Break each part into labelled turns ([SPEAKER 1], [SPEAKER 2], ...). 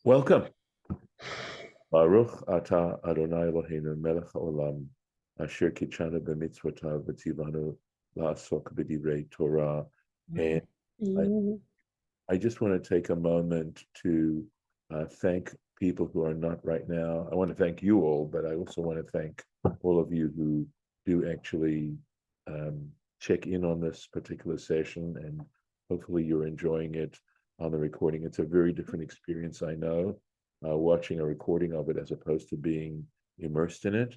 [SPEAKER 1] Welcome. Baruch Ata Adonai Eloheinu Melech Haolam Asher Kitshanu B'mitzvotav V'tzivanu La'asok B'divrei Torah. And I, I just want to take a moment to thank people who are not right now. I want to thank you all, but I also want to thank all of you who do actually check in on this particular session, and hopefully you're enjoying it on the recording. It's a very different experience, I know, watching a recording of it as opposed to being immersed in it.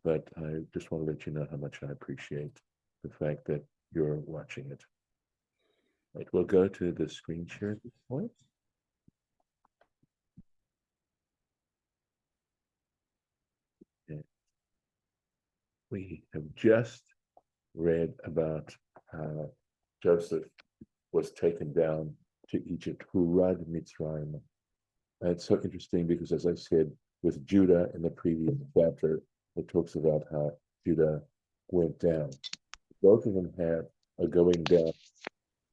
[SPEAKER 1] But I just want to let you know how much I appreciate the fact that you're watching it. Right, we'll go to the screen share at this point. And we have just read about Joseph was taken down to Egypt, Hurad Mitzrayim. And it's so interesting because, as I said, with Judah in the previous chapter, it talks about how Judah went down. Both of them have a going down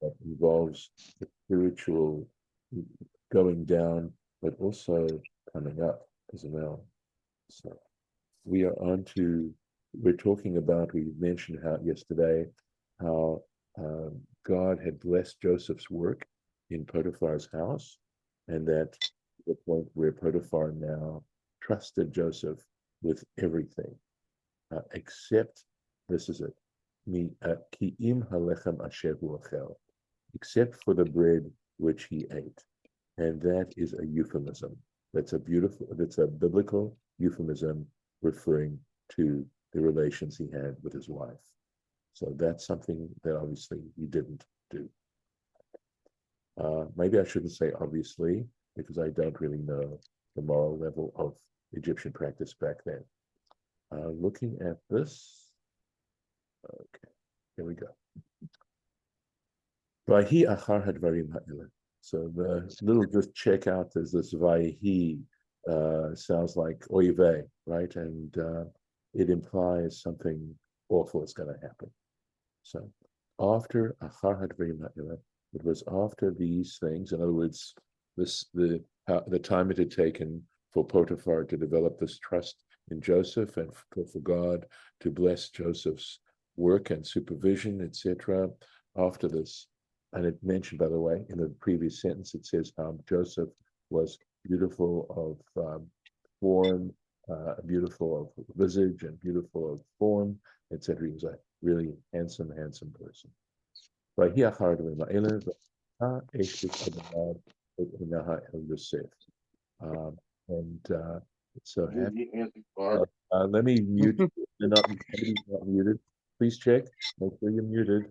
[SPEAKER 1] that involves the spiritual going down, but also coming up as well. So we're talking about, we mentioned how yesterday, how God had blessed Joseph's work in Potiphar's house, and that to the point where Potiphar now trusted Joseph with everything, except, this is it, ki'im halechem asher hu achel, except for the bread which he ate. And that is a euphemism. That's a biblical euphemism referring to the relations he had with his wife. So that's something that obviously he didn't do. Maybe I shouldn't say obviously, because I don't really know the moral level of Egyptian practice back then. Looking at this, okay, here we go. Vahi achar hadvarim ha'eleh. So the little just check out, there's this Vahi, sounds like oive, right? And it implies something awful is going to happen. So after achar hadvarim ha'eleh, it was after these things. In other words, the time it had taken for Potiphar to develop this trust in Joseph, and for God to bless Joseph's work and supervision, etc. After this, and it mentioned, by the way, in the previous sentence, it says Joseph was beautiful of form, beautiful of visage, and beautiful of form, etc. He was a really handsome person. And so let me mute you. You're not muted. Please check. Make sure you're muted.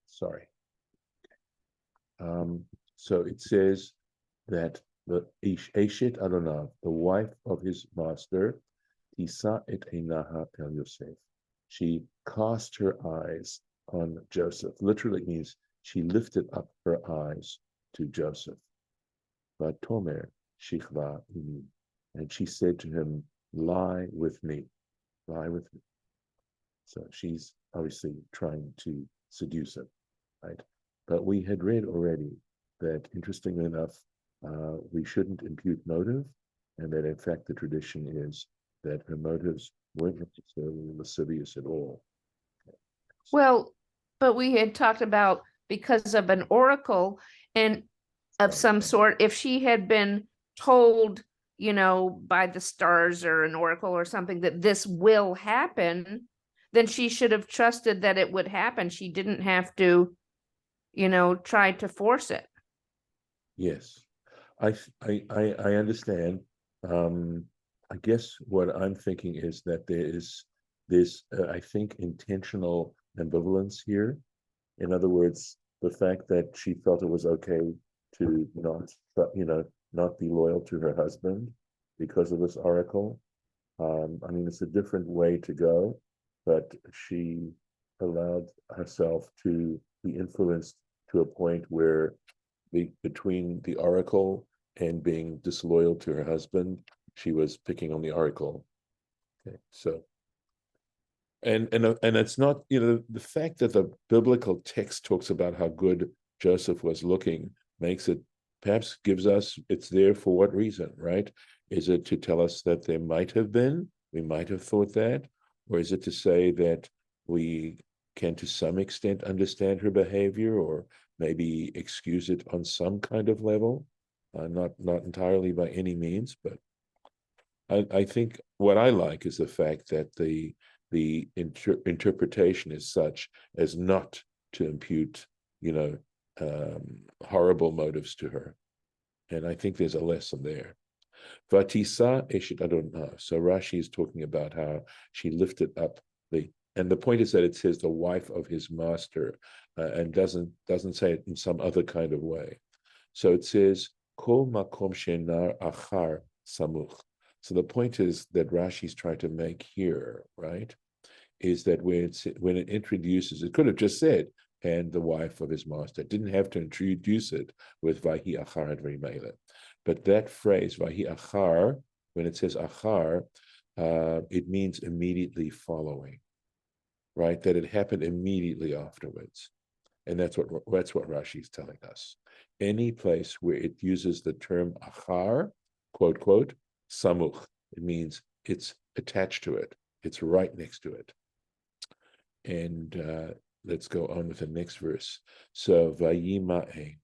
[SPEAKER 1] Sorry. So it says that the Eshet Adonai, the wife of his master, Tisa et einaha el Yosef. She cast her eyes on Joseph. Literally means she lifted up her eyes to Joseph. But Tomer Shichva imi, and she said to him, "Lie with me, lie with me." So she's obviously trying to seduce him, right? But we had read already that, interestingly enough, we shouldn't impute motive, and that in fact the tradition is that her motives weren't necessarily lascivious at all.
[SPEAKER 2] Well, but we had talked about because of an oracle and of some sort, if she had been told, by the stars or an oracle or something that this will happen, then she should have trusted that it would happen. She didn't have to, try to force it.
[SPEAKER 1] Yes, I understand. I guess what I'm thinking is that there's I think, intentional ambivalence here. In other words, the fact that she felt it was okay to not be loyal to her husband because of this oracle. I mean, it's a different way to go, but she allowed herself to be influenced to a point where between the oracle and being disloyal to her husband, she was picking on the oracle. Okay, so and it's not, the fact that the biblical text talks about how good Joseph was looking makes it, perhaps gives us, it's there for what reason, right? Is it to tell us that there might have been, we might have thought that, or is it to say that we can to some extent understand her behavior, or maybe excuse it on some kind of level? Not entirely by any means, but I think what I like is the fact that the interpretation is such as not to impute, horrible motives to her. And I think there's a lesson there. Vatisa eshet Adonah. So Rashi is talking about how she lifted up and the point is that it says the wife of his master, and doesn't say it in some other kind of way. So it says kol makom shenar achar samuch. So the point is that Rashi's trying to make here, right, is that when it introduces, it could have just said, and the wife of his master. It didn't have to introduce it with Vahi Achar Advarim Eileh. But that phrase, Vahi Achar, when it says Achar, it means immediately following, right? That it happened immediately afterwards. And that's what Rashi is telling us. Any place where it uses the term Achar, quote, quote, Samuch, it means it's attached to it. It's right next to it. And let's go on with the next verse. So, Vayima'en.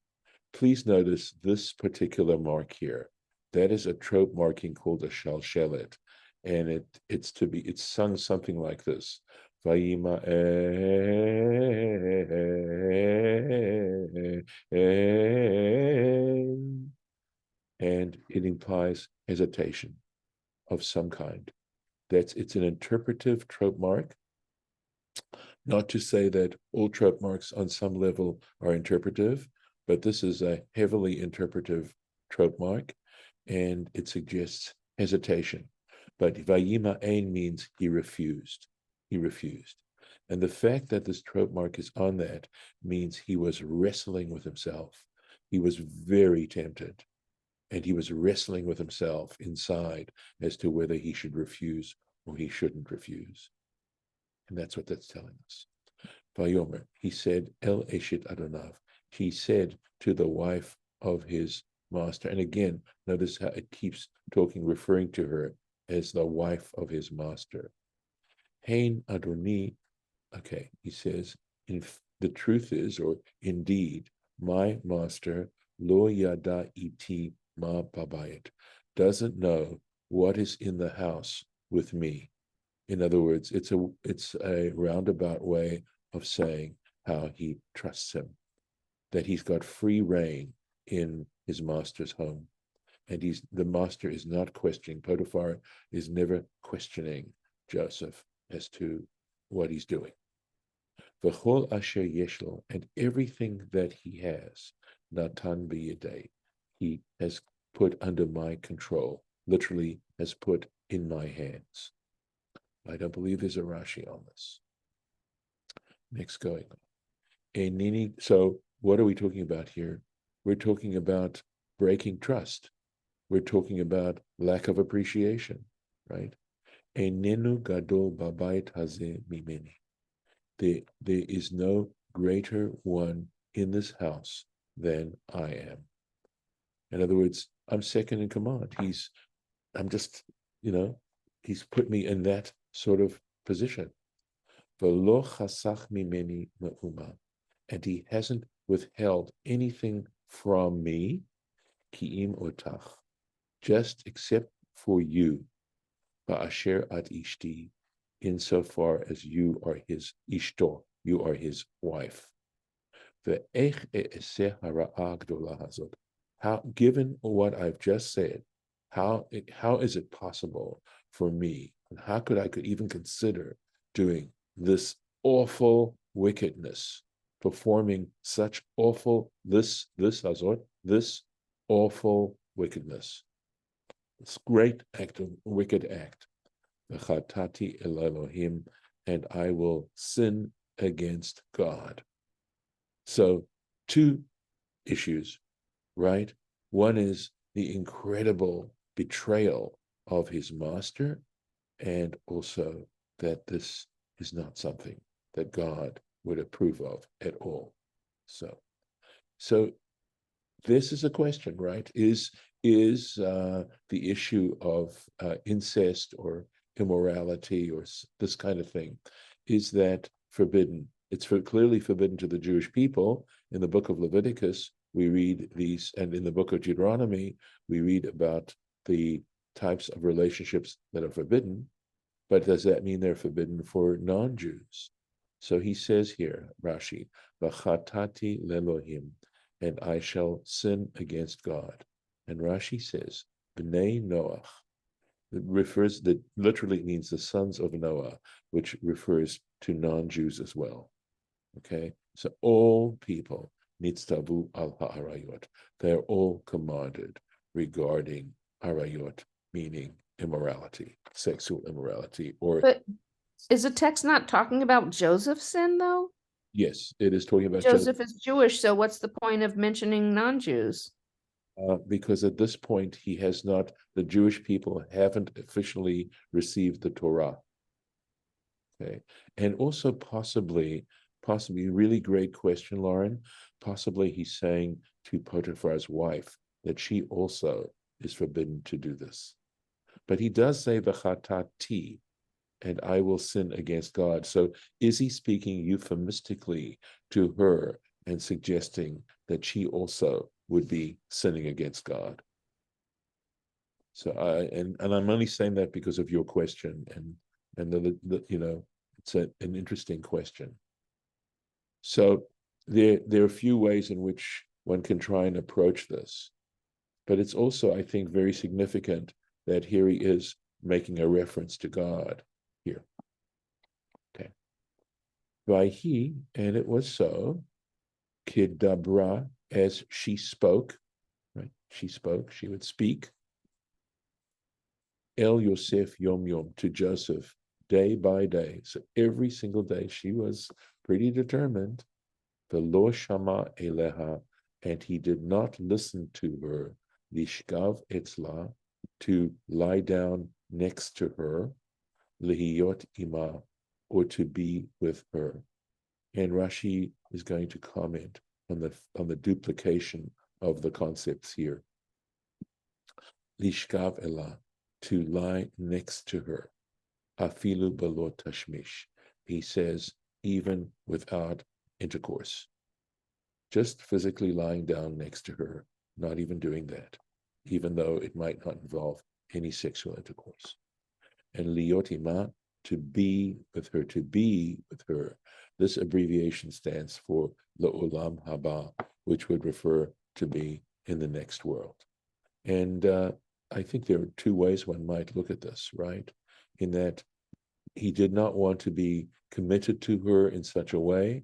[SPEAKER 1] Please notice this particular mark here. That is a trope marking called a shalshelet. And it's sung something like this. Vayima'en. And it implies hesitation of some kind. It's an interpretive trope mark. Not to say that all trope marks on some level are interpretive, but this is a heavily interpretive trope mark, and it suggests hesitation. But Vayima Ein means he refused. He refused. And the fact that this trope mark is on that means he was wrestling with himself. He was very tempted, and he was wrestling with himself inside as to whether he should refuse or he shouldn't refuse. And that's what that's telling us. Vayomer, he said, El Eshet Adonav. He said to the wife of his master. And again, notice how it keeps referring to her as the wife of his master. Hein Adoni, okay, he says, the truth is, or indeed, my master, Lo Yada Iti Ma Babayit, doesn't know what is in the house with me. In other words, it's a roundabout way of saying how he trusts him, that he's got free reign in his master's home, and the master is not questioning. Potiphar is never questioning Joseph as to what he's doing. V'chol asher yeshlo, and everything that he has, natan b'yedei, he has put under my control. Literally, has put in my hands. I don't believe there's a Rashi on this. Next going on. So what are we talking about here? We're talking about breaking trust. We're talking about lack of appreciation, right? Enenu gadol babayit hazeh mimeni. There is no greater one in this house than I am. In other words, I'm second in command. He's put me in that sort of position. V'lo chasach mimeni me'uma, and he hasn't withheld anything from me, ki'im otach, just except for you, ba'asher at ishti, insofar as you are his ishto, you are his wife. Ve'ech e'eseh hara'ah gdolah hazot. How, given what I've just said, how is it possible for me, and how could I even consider doing this awful wickedness, performing such awful this awful wickedness, this great wicked act, v'chatati el Elohim, and I will sin against God. So, two issues, right? One is the incredible betrayal of his master, and also that this is not something that God would approve of at all. So this is a question, right? Is the issue of incest or immorality or this kind of thing, is that forbidden? It's clearly forbidden to the Jewish people. In the book of Leviticus, we read these, and in the book of Deuteronomy, we read about the types of relationships that are forbidden. But does that mean they're forbidden for non-Jews? So he says here, Rashi, "V'chatati lelohim," and I shall sin against God. And Rashi says, "Bnei Noach." That literally means the sons of Noah, which refers to non-Jews as well. Okay, so all people nitztavu al ha'arayot. They're all commanded regarding arayot, meaning immorality, sexual immorality, or
[SPEAKER 2] But is the text not talking about Joseph's sin, though?
[SPEAKER 1] yes, it is talking about
[SPEAKER 2] Joseph is Jewish, so what's the point of mentioning non-Jews?
[SPEAKER 1] because at this point he has not, the Jewish people haven't officially received the Torah. Okay, and also possibly, really great question, Lauren. Possibly he's saying to Potiphar's wife that she also is forbidden to do this. But he does say v'chatati, and I will sin against God. So is he speaking euphemistically to her and suggesting that she also would be sinning against God? So and I'm only saying that because of your question, and the it's an interesting question. So there are a few ways in which one can try and approach this, but it's also, I think, very significant that here he is making a reference to God here. Okay. Vayhi, and it was so, kidabra, as she spoke, right? She spoke, she would speak. El Yosef Yom Yom, to Joseph, day by day. So every single day she was pretty determined. Velo shama eleha, and he did not listen to her. Lishkav etzla, to lie down next to her. Lihiyot ima, or to be with her. And Rashi is going to comment on the duplication of the concepts here. Lishkav elah, to lie next to her. Afilu belo tashmish. He says, even without intercourse. Just physically lying down next to her, not even doing that, even though it might not involve any sexual intercourse. And liotima, to be with her, to be with her. This abbreviation stands for La'olam Haba, which would refer to be in the next world. And I think there are two ways one might look at this, right? In that he did not want to be committed to her in such a way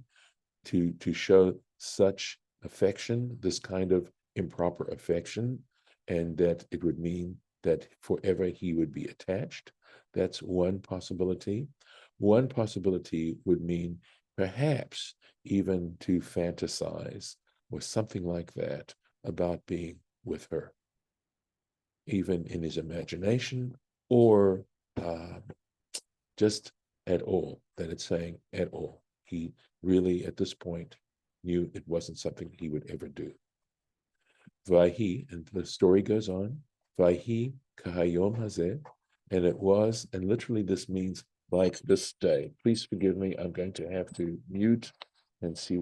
[SPEAKER 1] to show such affection, this kind of improper affection, and that it would mean that forever he would be attached. That's one possibility. One possibility would mean perhaps even to fantasize or something like that about being with her, even in his imagination, or just at all, that it's saying at all. He really, at this point, knew it wasn't something he would ever do. Vayhi, and the story goes on, Vayhi kahayom hazeh, and it was, and literally this means like this day. Please forgive me, I'm going to have to mute and see.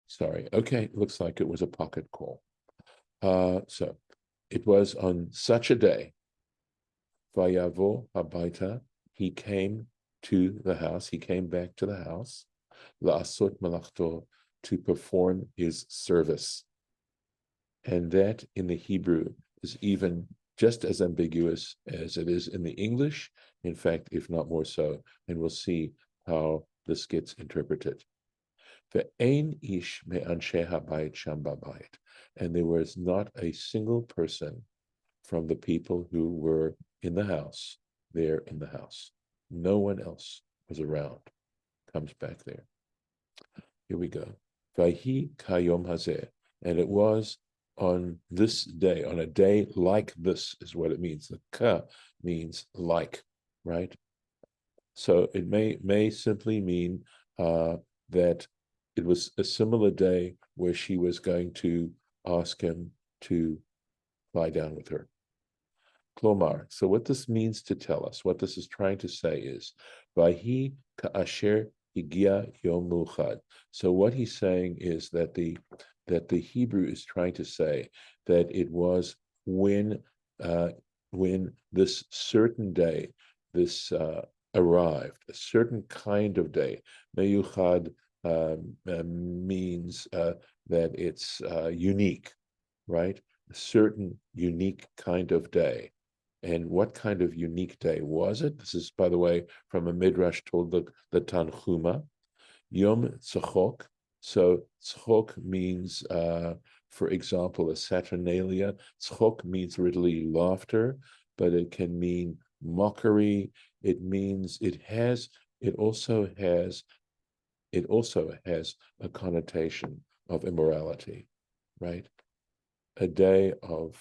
[SPEAKER 1] Sorry, okay, looks like it was a pocket call. So it was on such a day, Vayavo habaita, he came to the house, he came back to the house, la'asot malachto, to perform his service. And that in the Hebrew is even just as ambiguous as it is in the English, in fact, if not more so, and we'll see how this gets interpreted. Ve'ein ish me'anshe habayit sham babayit, and there was not a single person from the people who were in the house, there in the house. No one else was around. Comes back there. Here we go. Vayhi kayom hazeh. And it was on this day, on a day like this is what it means. The ka means like, right? So it may simply mean that it was a similar day where she was going to ask him to lie down with her. Klomar. So what this means to tell us, what this is trying to say is, Vahi ka'asher higia yom muchad. So what he's saying is that the Hebrew is trying to say that it was when this certain day, this arrived, a certain kind of day. Meyuchad means that it's unique, right? A certain unique kind of day. And what kind of unique day was it? This is, by the way, from a midrash told the Tanchuma. Yom Tzachok. So Tzachok means, for example, a Saturnalia. Tzachok means literally laughter, but it can mean mockery. It means it also has a connotation of immorality, right? A day of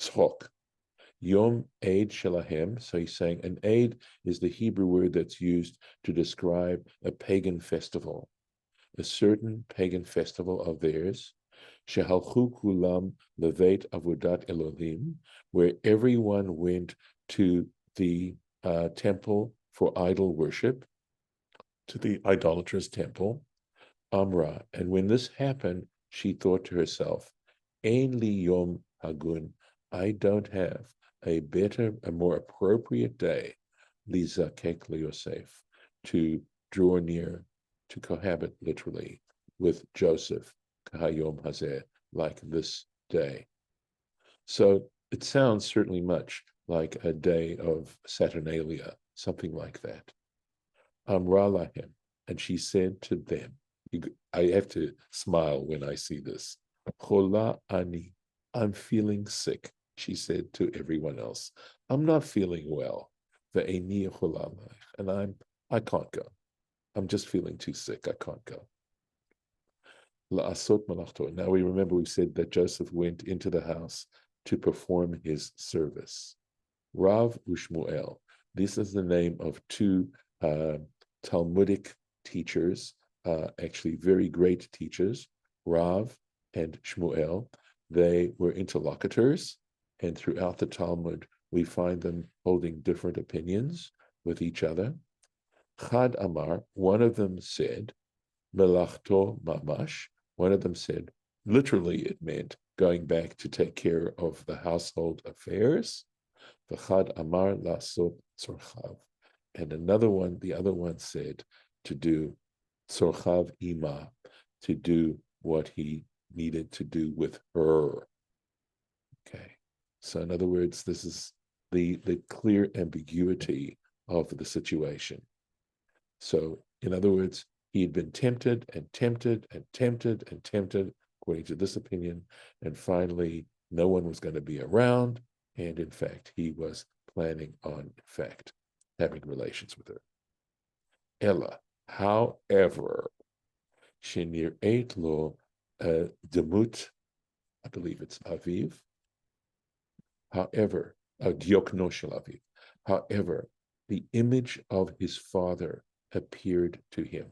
[SPEAKER 1] tzchok. Yom Eid Shelahem. So he's saying an Eid is the Hebrew word that's used to describe a pagan festival, a certain pagan festival of theirs. Shehalchu kulam levet avodat Elohim, where everyone went to the temple for idol worship, to the idolatrous temple. Amra. And when this happened, she thought to herself, Ein li yom hagun, I don't have a more appropriate day, lizakek liyosef, to draw near, to cohabit literally with Joseph, kahayom hazeh, like this day. So it sounds certainly much like a day of Saturnalia, something like that. Amra lahem, and she said to them, I have to smile when I see this. Chola ani, I'm feeling sick, she said to everyone else. I'm not feeling well. Ve'eni chola, and I can't go. I'm just feeling too sick. I can't go. La'asot malachto. Now we said that Joseph went into the house to perform his service. Rav Ushmuel. This is the name of two Talmudic teachers, actually very great teachers, Rav and Shmuel. They were interlocutors, and throughout the Talmud, we find them holding different opinions with each other. Chad Amar, one of them said, Melachto Mamash, one of them said, literally it meant going back to take care of the household affairs. V'chad Amar Lasot Tzorchav. And the other one said to do Tzorchav Ima, to do what he needed to do with her. Okay. So in other words, this is the clear ambiguity of the situation. So in other words, he had been tempted and tempted and tempted and tempted, according to this opinion, and finally no one was going to be around, and in fact, he was planning on, in fact, having relations with her. Ella, however, Shenir ate lo demut, I believe it's Aviv. However, Diokno shel Aviv. However, the image of his father appeared to him.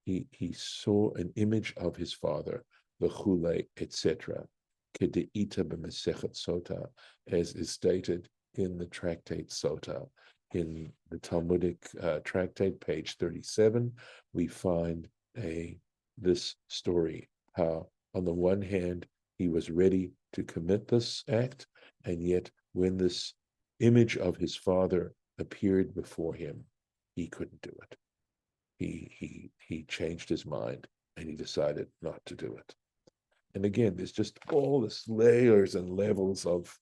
[SPEAKER 1] He saw an image of his father, the Chule, etc. Kedeita b'Mesechet Sota, as is stated in the tractate Sota. In the Talmudic tractate, page 37, we find this story, how on the one hand, he was ready to commit this act, and yet when this image of his father appeared before him, he couldn't do it. He changed his mind and he decided not to do it. And again, there's just all this layers and levels of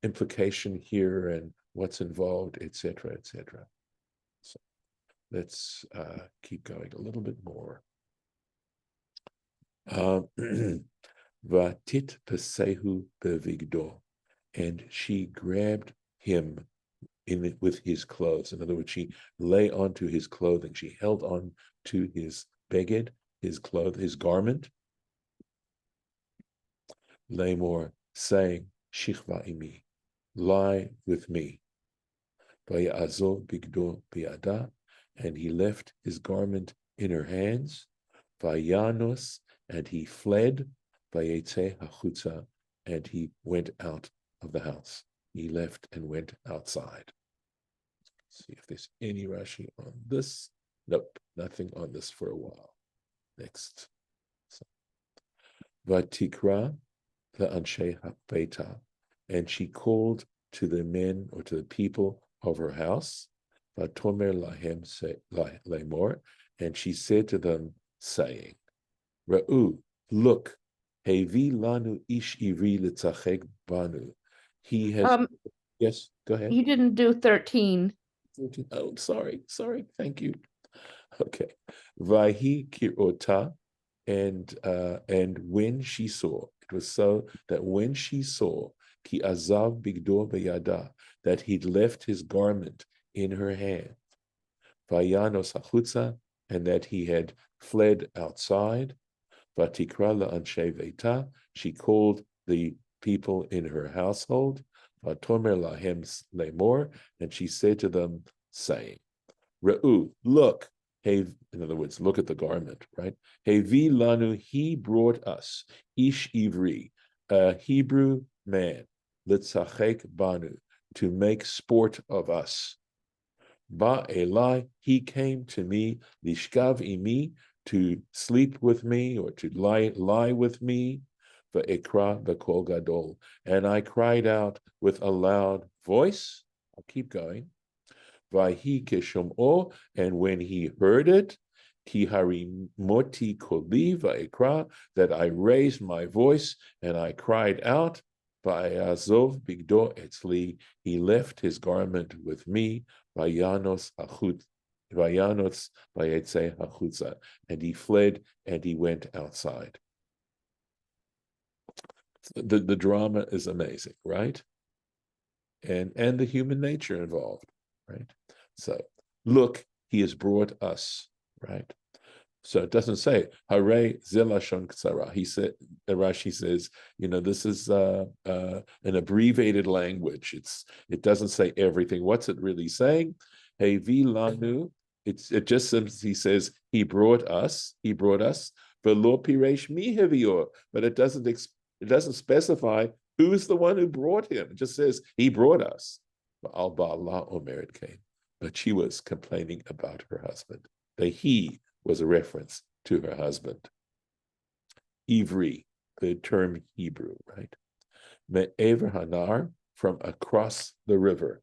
[SPEAKER 1] implication here and what's involved, etc., etc. So let's keep going a little bit more. Vatit pesehu bevigdo, and she grabbed him with his clothes. In other words, she lay onto his clothing. She held on to his beged, his garment. Lamor, saying, Shichva imi, lie with me. Vayazov bigdo biada, and he left his garment in her hands. Vayanos, and he fled. Vayetze hachutza, and he went out of the house. He left and went outside. Let's see if there's any Rashi on this. Nope, nothing on this for a while. Next. Vatikra le'anshe ha'beita, and she called to the men or to the people of her house. Vatomer lahem lemor, and she said to them, saying, Ra'u, look, hevi lanu ish ivri litzachek banu. He has, yes, go ahead.
[SPEAKER 2] You didn't do 13.
[SPEAKER 1] Oh, sorry, thank you. Okay. Vahi kirota, and when she saw, it was so that when she saw ki azav bigdo beyada, that he'd left his garment in her hand, vayanos hachutza, and that he had fled outside, vatikra la'anshe veita, she called the people in her household, vatomer lahem lemor, and she said to them, saying, Re'u, look, in other words, look at the garment, right? Hevi lanu, he brought us, ish ivri, a Hebrew man, litzachek banu, to make sport of us. Ba Eli, he came to me, lishkav imi, to sleep with me or to lie with me, va'ekra b'kol gadol, and I cried out with a loud voice. I'll keep going. Vahi keshom'o, and when he heard it, ki harimoti koli va'ekra, that I raised my voice and I cried out, va'azov bigdo etzli, he left his garment with me, vayanos vayetze hachutza, and he fled and he went outside. The drama is amazing, right? And the human nature involved, right? So look, he has brought us, right? So it doesn't say Hare Zilashon Ksara. He said, Rashi says, this is an abbreviated language. It doesn't say everything. What's it really saying? Hey Lanu. It just simply he says he brought us. Velo Piresh Mi Hevior, but it doesn't specify who's the one who brought him. It just says he brought us. Al Ba'ala Omerit came, but she was complaining about her husband. The he was a reference to her husband. Ivri, the term Hebrew, right? Me'ever Hanar, from across the river.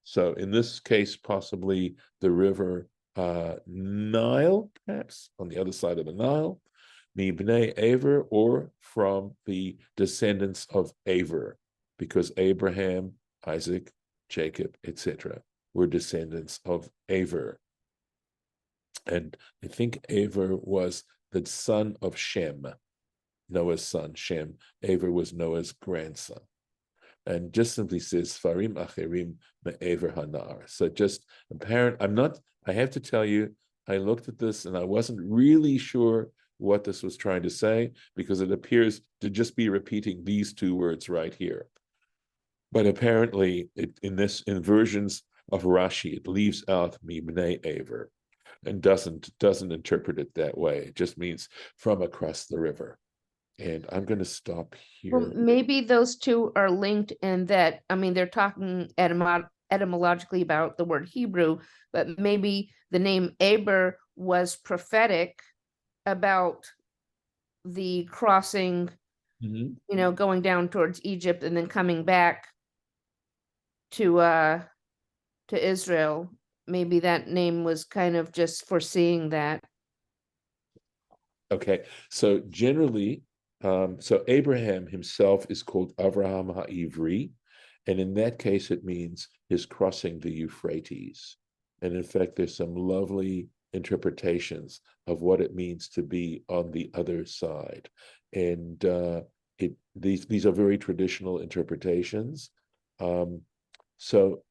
[SPEAKER 1] So in this case, possibly the river Nile, perhaps on the other side of the Nile. Mibnei Aver, or from the descendants of Aver, because Abraham, Isaac, Jacob, etc., were descendants of Aver. And I think Aver was the son of Shem, Noah's son, Shem. Aver was Noah's grandson. And just simply says, Farim Acherim Me'ever Hanar. So just apparent, I have to tell you, I looked at this and I wasn't really sure what this was trying to say, because it appears to just be repeating these two words right here. But apparently, in versions of Rashi, it leaves out Mibnei Aver and doesn't interpret it that way. It just means from across the river. And I'm going to stop here.
[SPEAKER 2] Well, maybe those two are linked in that, they're talking etymologically about the word Hebrew, but maybe the name Aber was prophetic about the crossing, going down towards Egypt and then coming back to Israel. Maybe that name was kind of just foreseeing that.
[SPEAKER 1] Okay, so generally, so Abraham himself is called Avraham HaIvri, and in that case, it means his crossing the Euphrates. And in fact, there's some lovely interpretations of what it means to be on the other side. And these are very traditional interpretations. So,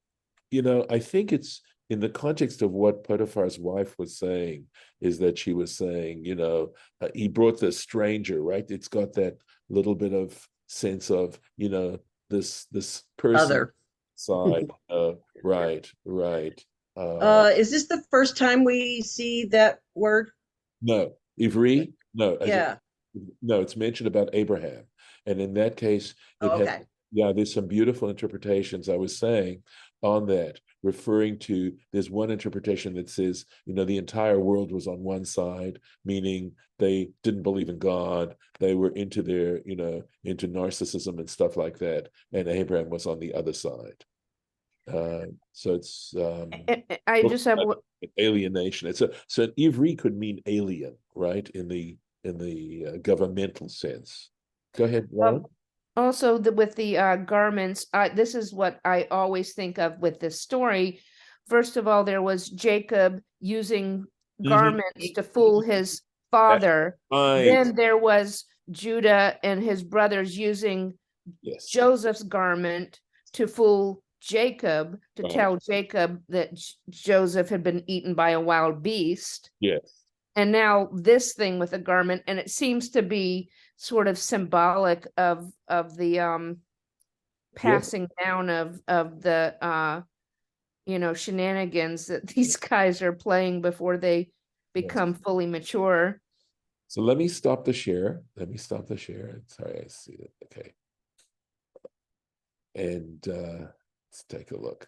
[SPEAKER 1] I think it's in the context of what Potiphar's wife was saying, is that she was saying, he brought this stranger, right? It's got that little bit of sense of, this person
[SPEAKER 3] Other.
[SPEAKER 1] side. Right.
[SPEAKER 3] Is this the first time we see that word?
[SPEAKER 1] No, Ivri, no,
[SPEAKER 3] Yeah.
[SPEAKER 1] no, it's mentioned about Abraham. And in that case, it
[SPEAKER 3] Oh,
[SPEAKER 1] has,
[SPEAKER 3] okay.
[SPEAKER 1] yeah, there's some beautiful interpretations I was saying on that, referring to, there's one interpretation that says, the entire world was on one side, meaning they didn't believe in God. They were into their, into narcissism and stuff like that. And Abraham was on the other side. So it's
[SPEAKER 2] I just have
[SPEAKER 1] alienation. So an Ivri could mean alien, right? In the governmental sense. Go ahead, Lauren.
[SPEAKER 2] also with the garments. This is what I always think of with this story. First of all, there was Jacob using garments to fool his father.
[SPEAKER 1] Right.
[SPEAKER 2] Then there was Judah and his brothers using Joseph's garment to fool Jacob, to tell Jacob that Joseph had been eaten by a wild beast.
[SPEAKER 1] Yes.
[SPEAKER 2] And now this thing with a garment, and it seems to be sort of symbolic of the passing down of the shenanigans that these guys are playing before they become fully mature.
[SPEAKER 1] So let me stop the share. Sorry, I see it. Okay. And let's take a look.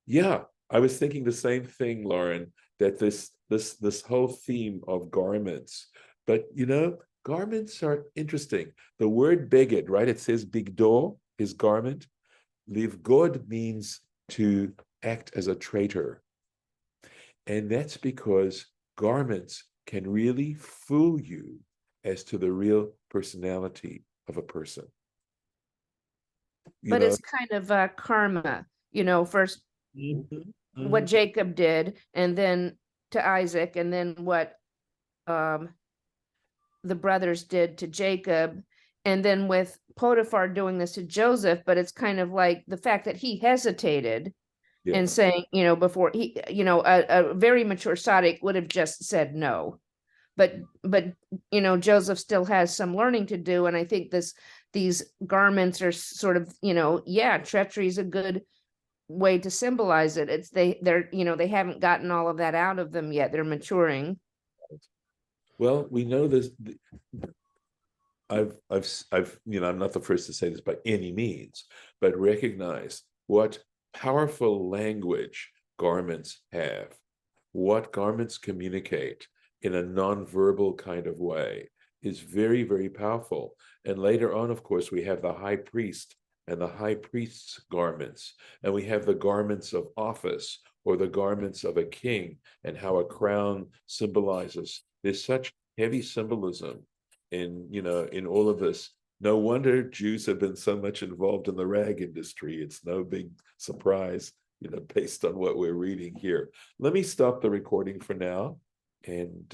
[SPEAKER 1] Yeah, I was thinking the same thing, Lauren, that this whole theme of garments, but garments are interesting. The word beged, right? It says bigdo, his garment. Livgod means to act as a traitor. And that's because garments can really fool you as to the real personality of a person.
[SPEAKER 2] But it's kind of karma, first what Jacob did, and then to Isaac, and then what the brothers did to Jacob, and then with Potiphar doing this to Joseph. But it's kind of like the fact that he hesitated and saying, before he, a very mature tzaddik would have just said no. But Joseph still has some learning to do, and I think these garments are sort of, treachery is a good way to symbolize it. It's they're they haven't gotten all of that out of them yet. They're maturing.
[SPEAKER 1] Well, we know this. I'm not the first to say this by any means, but recognize what powerful language garments have, what garments communicate in a nonverbal kind of way is very, very powerful. And later on, of course, we have the high priest and the high priest's garments, and we have the garments of office or the garments of a king, and how a crown symbolizes. There's such heavy symbolism in all of this. No wonder Jews have been so much involved in the rag industry. It's no big surprise, based on what we're reading here. Let me stop the recording for now, and